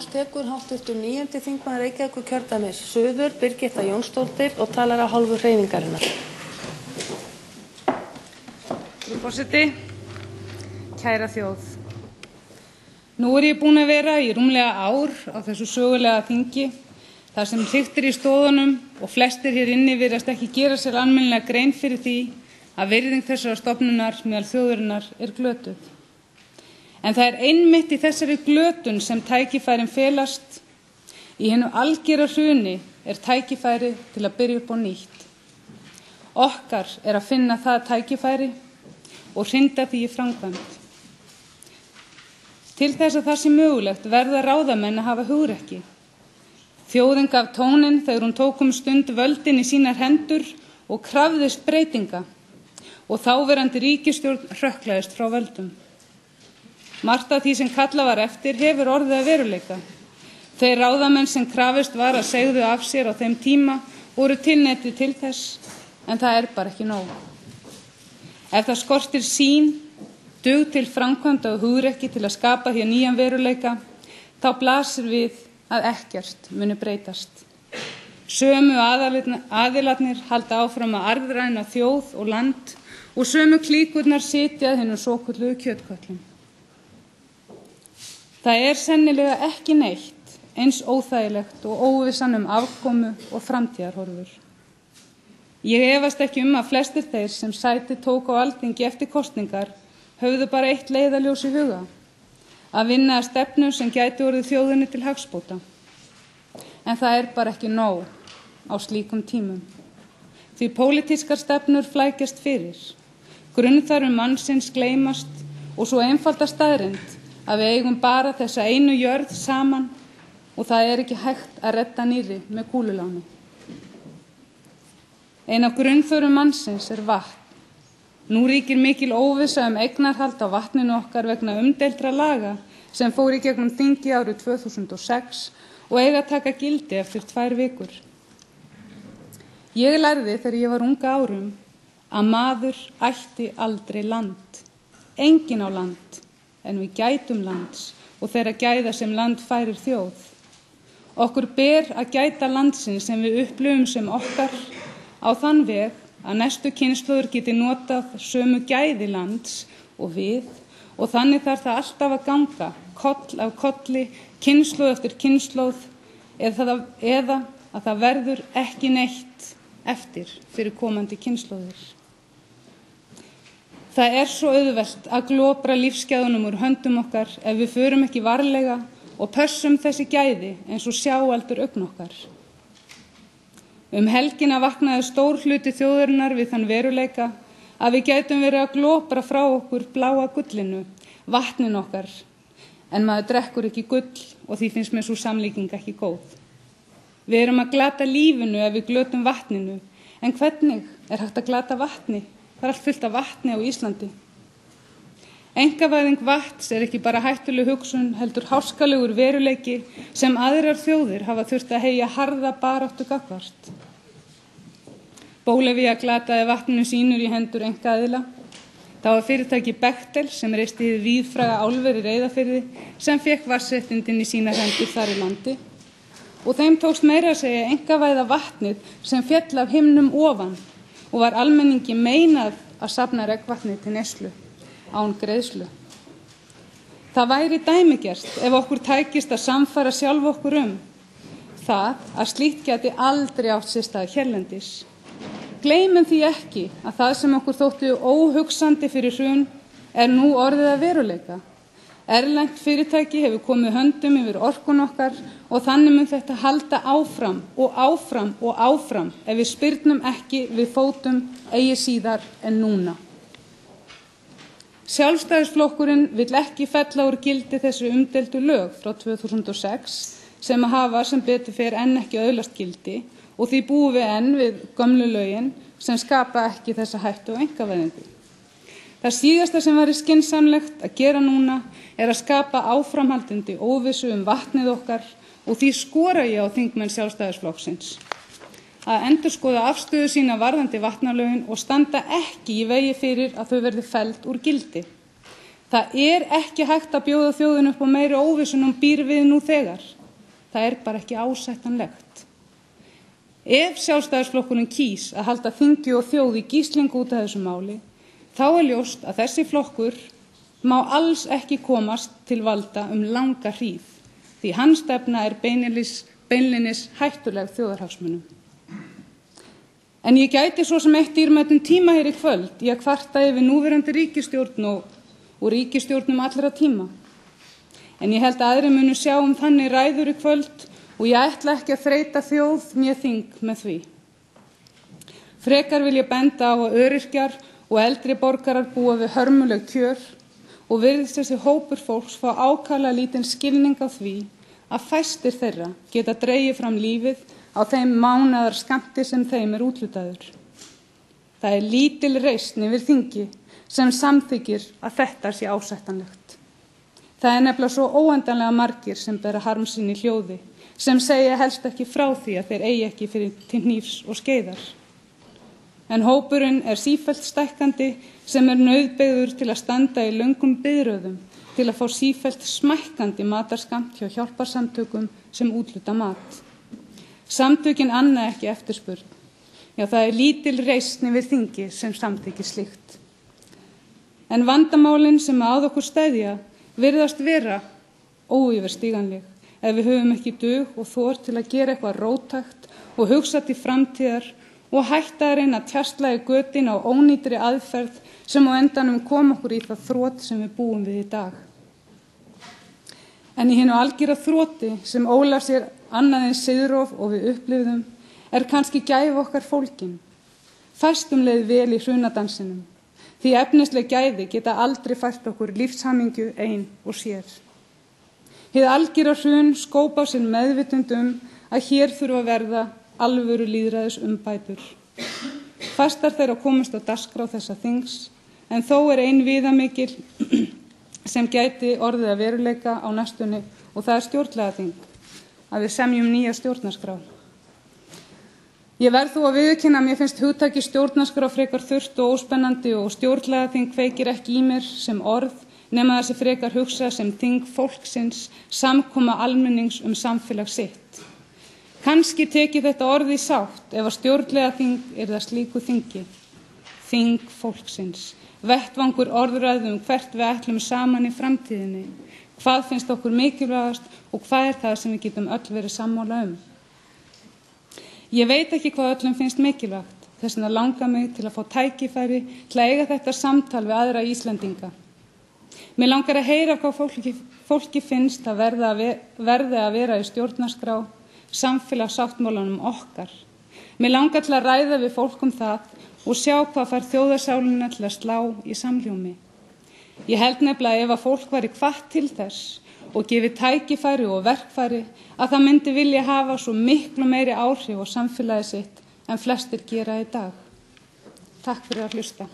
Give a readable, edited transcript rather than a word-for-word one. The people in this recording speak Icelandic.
máls tekur háttvirtur 9. þingmaður Reykjavíkurkjördæmis suður, Birgitta Jónsdóttir, og talar af hálfu hreyfingarinnar. Frú forseti, kæra þjóð. Nú ég búin að vera í rúmlega ár á þessu sögulega þingi, þar sem hriktir í stóðunum og flestir hér inni virðast ekki gera sér almennilega grein fyrir því að virðing þessara stofnunar meðal þjóðarinnar glötuð. En það einmitt í þessari glötun sem tækifærin felast. Í hinu algera hruni tækifæri til að byrja upp á nýtt. Okkar að finna það tækifæri og hrinda því í framkvæmd. Til þess að það sé mögulegt verða ráðamenn að hafa hugrekki. Þjóðin gaf tóninn þegar hún tók stund völdin í sínar hendur og krafðist breytinga, og þáverandi ríkisstjórn hrökklaðist frá völdum. Margt af því sem kallað var eftir hefur orðið að veruleika. Þeir ráðamenn sem krafist var að segðu af sér á þeim tíma voru tilneyddir til þess, en það bara ekki nóg. Ef það skortir sýn, dug til framkvæmda og hugrekki til að skapa hér nýjan veruleika, þá blasir við að ekkert muni breytast. Sömu aðilarnir halda áfram að arðræna þjóð og land og sömu klíkurnar sitja að hinum svokölluðu kjötkötlum. Það sennilega ekki neitt eins óþægilegt og óvissan afkomu og framtíðarhorfur. Ég efast ekki að flestir þeir sem sæti tóku á Alþingi eftir kosningar höfðu bara eitt leiðarljós í huga, að vinna að stefnu sem gæti orðið þjóðinni til hagsbóta. En það bara ekki nóg á slíkum tímum. Því pólitískar stefnur flækjast fyrir, grunnþarfir mannsins gleymast og svo einfalda staðreynd að við eigum bara þessa einu jörð saman og það ekki hægt að redda nýrri með kúluláni. Ein af grunnþörfum mannsins vatn. Nú ríkir mikil óvissa eignarhald á vatninu okkar vegna umdeildra laga sem fór í gegnum þingi árið 2006 og eiga að taka gildi eftir 2 vikur. Ég lærði þegar ég var unga árum að maður ætti aldrei land. Enginn á land. En við gætum lands og þeirra gæða sem land færir þjóð. Okkur ber að gæta landsins sem við upplifum sem okkar á þann veg að næstu kynslóðir geti notað sömu gæði lands og við, og þannig þarf það alltaf að ganga koll af kolli, kynslóð eftir kynslóð, eða að það verður ekki neitt eftir fyrir komandi kynslóðir. Það svo auðvelt að glopra lífsgæðunum úr höndum okkar ef við förum ekki varlega og pössum þessi gæði eins og sjáaldur augn okkar. Helgina vaknaði stór hluti þjóðarinnar við þann veruleika að við gætum verið að glopra frá okkur bláa gullinu, vatnin okkar, en maður drekkur ekki gull og því finnst mér sú samlíking ekki góð. Við erum að glata lífinu ef við glötum vatninu, en hvernig hægt að glata vatni? Það allt fullt af vatni á Íslandi. Einkavæðing vatns ekki bara hættuleg hugsun, heldur háskalegur veruleiki sem aðrar þjóðir hafa þurft að heyja harða baráttu gagnvart. Bólivía glataði vatninu sínur í hendur einkaaðila. Það var fyrirtæki Bechtel sem reisti hið víðfræga álver í Reyðarfirði sem fékk vatnsréttindin í sínar hendur þar í landi. Og þeim tókst meira að segja einkavæða vatnið sem féll af himnum ofan og var almenningi meinað að safna regnvatni til neyslu, án greiðslu. Það væri dæmigert ef okkur tækist að samfara sjálf okkur það að slíkt gæti aldrei átt sér stað hérlendis. Gleymum því ekki að það sem okkur þótti óhugsandi fyrir hrun nú orðið að veruleika. Erlent fyrirtæki hefur komið höndum yfir orkun okkar og þannig mun þetta halda áfram og áfram og áfram ef við spyrnum ekki við fótum eigi síðar en núna. Sjálfstæðisflokkurinn vill ekki fella úr gildi þessu umdeildu lög frá 2006 sem hafa sem betur fer ekki öðlast gildi og því búum við við gömlu lögin sem skapa ekki þessa hættu á einkavæðingu. Það síðasta sem væri skynsamlegt að gera núna að skapa áframhaldandi óvissu vatnið okkar og því skora ég á þingmenn Sjálfstæðisflokksins að endurskoða afstöðu sína varðandi vatnalögin og standa ekki í vegi fyrir að þau verði felld úr gildi. Það ekki hægt að bjóða þjóðin upp á meiri óvissu en hún býr við nú þegar. Það bara ekki ásættanlegt. Ef Sjálfstæðisflokkurinn kýs að halda þingi og þjóð í gíslingu út af þessu máli, þá ljóst að þessi flokkur má alls ekki komast til valda langa hríð, því hans stefna beinlínis hættuleg þjóðarhagsmunum. En ég gæti svo sem eitt dýrmætum tíma hér í kvöld í að kvarta yfir núverandi ríkisstjórn og ríkisstjórnum allra tíma. En ég held að aðrir munu sjá þannig ræður í kvöld og ég ætla ekki að þreyta þjóð né þing með því. Frekar vil ég benda á að öryrkjar og eldri borgarar búa við hörmuleg kjör og virðist þessi hópur fólks fá ákaflega lítinn skilning á því að fæstir þeirra geta dregið fram lífið á þeim mánaðarskammti sem þeim úthlutaður. Það lítil reisn yfir þingi sem samþykkir að þetta sé ásættanlegt. Það nefnilega svo óendanlega margir sem bera harm sinn í hljóði, sem segja helst ekki frá því að þeir eigi ekki fyrir til hnífs og skeiðar. En hópurinn sífellt stækkandi sem nauðbeygður til að standa í löngum biðröðum til að fá sífellt smækkandi matarskammt hjá hjálparsamtökum sem úthluta mat. Samtökin anna ekki eftirspurn. Já, það lítil reisn yfir þingi sem samþykkir slíkt. En vandamálin sem að okkur steðja virðast vera óyfirstíganleg ef við höfum ekki dug og þor til að gera eitthvað róttækt og hugsa til framtíðar og hætta að reyna að tjasla í götin á ónýtri aðferð sem á endanum kom okkur í það þrot sem við búum við í dag. En í hinu algjöra þroti sem ólaf sér annað en siðrof og við upplifðum kannski gæfi okkar fólkin. Fæstum leið vel í hrunadansinum, því efnisleg gæði geta aldrei fært okkur lífshamingju ein og sér. Hið algjöra hrun skóp á sér meðvitund að hér þurfa að verða alvöru lýðræðis umbætur. Fastar þeirra komast á dagskrá þessa þings, en þó ein viðamikil sem gæti orðið að veruleika á næstunni og það stjórnlagaþing, að við semjum nýja stjórnarskrá. Ég verð þó að viðurkenna að mér finnst hugtakið stjórnarskrá frekar þurrt og óspennandi og stjórnlagaþing kveikir ekki í mér sem orð nema það sé frekar hugsa sem þing fólksins, samkoma almennings samfélag sitt. Kannski tekið þetta orð í sátt ef að stjórnlagaþing það slíku þingi. Þing fólksins, vettvangur orðræðu hvert við ætlum saman í framtíðinni. Hvað finnst okkur mikilvægast og hvað það sem við getum öll verið sammála Ég veit ekki hvað öllum finnst mikilvægt, þess vegna langar mig til að fá tækifæri til að eiga þetta samtal við aðra Íslendinga. Mig langar að heyra hvað fólki finnst að verði að vera í stjórnarskrá, samfélagssáttmálanum okkar. Mig langar til að ræða við fólk það og sjá hvað fær þjóðarsálina til að slá í samhljómi. Ég held nefnilega ef að fólk væri hvatt til þess og gefi tækifæri og verkfæri að það myndi vilja hafa svo miklu meiri áhrif á samfélagið sitt en flestir gera í dag. Takk fyrir að hlusta.